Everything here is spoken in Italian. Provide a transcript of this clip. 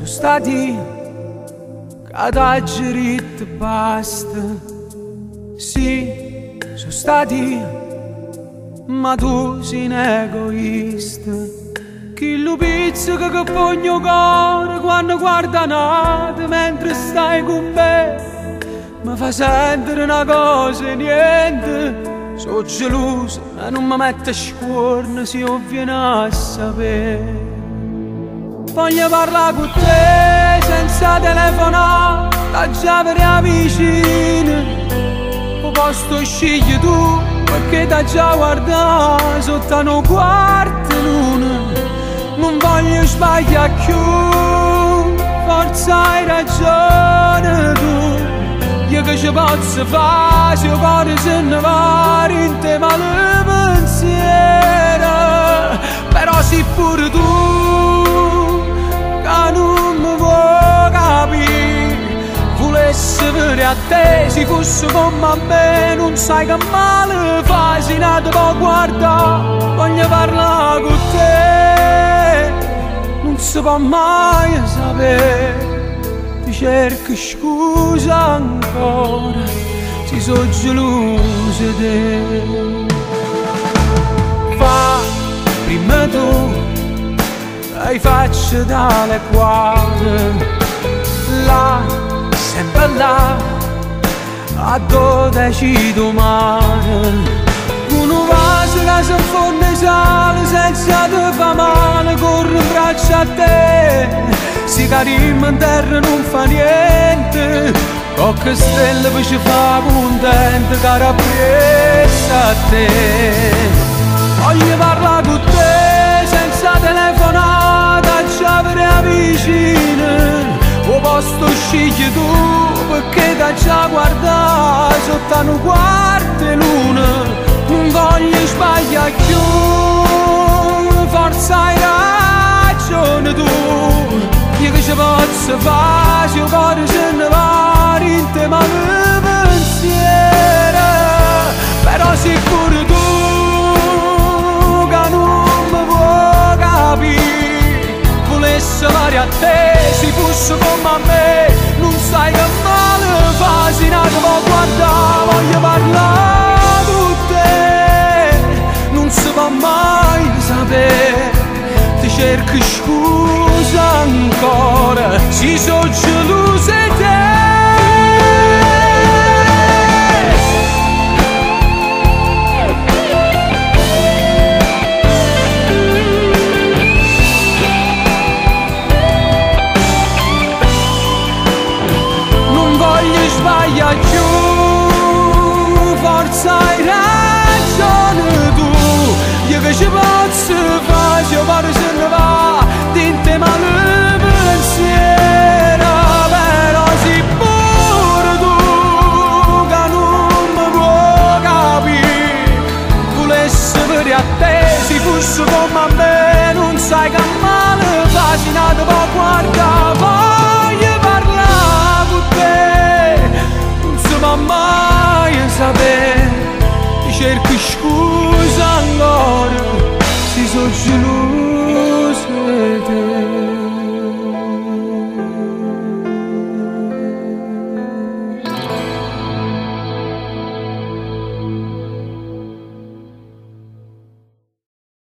Sono stati cadageri e basta. Sì, sono stati, ma tu sei un egoista. Chi lo pizza che pogno cuore quando guarda nate mentre stai con me. Mi fa sentire una cosa e niente. Sono geloso e non mi mette scuorno se io viene a sapere. Voglio parlare con te senza telefonare, da già per vicina. O posto scegli tu perché da già guardare sotto una quarta luna. Non voglio sbagliare più, forza hai ragione tu. Io che ci posso fare se il cuore se ne va in te male pensiero. Però sei pure tu che non mi vuoi capire. Volessi vedere a te se fosse come a me. Non sai che male fai se non ti può guardare. Voglio parlare con te, non si può mai sapere. Ti cerco scusa ancora, si sono geloso di te. Fa prima tu, hai faccia dalle quadre. Là, sempre là, a 12 domani. Uno vaso che si fonde sale senza te fa male. Corre in braccio a te, si carimma in terra non fa niente. Qualche stella poi ci fa contenta, cara presa a te. Voglio parlare con te senza telefonata, già per vicina. O posto scegli tu perché da già guardare sotto una quarta luna. Non voglio sbagliare più, forza hai ragione tu. Io che ci posso fare se il cuore se ne va in te male pensiero. Però sei pure tu che non mi vuoi capire. Volessi fare a te se fosse come a me. Non sai che male fa se non ti può guardare. Voglio parlare con te, non si può mai sapere. Ti cerco scusa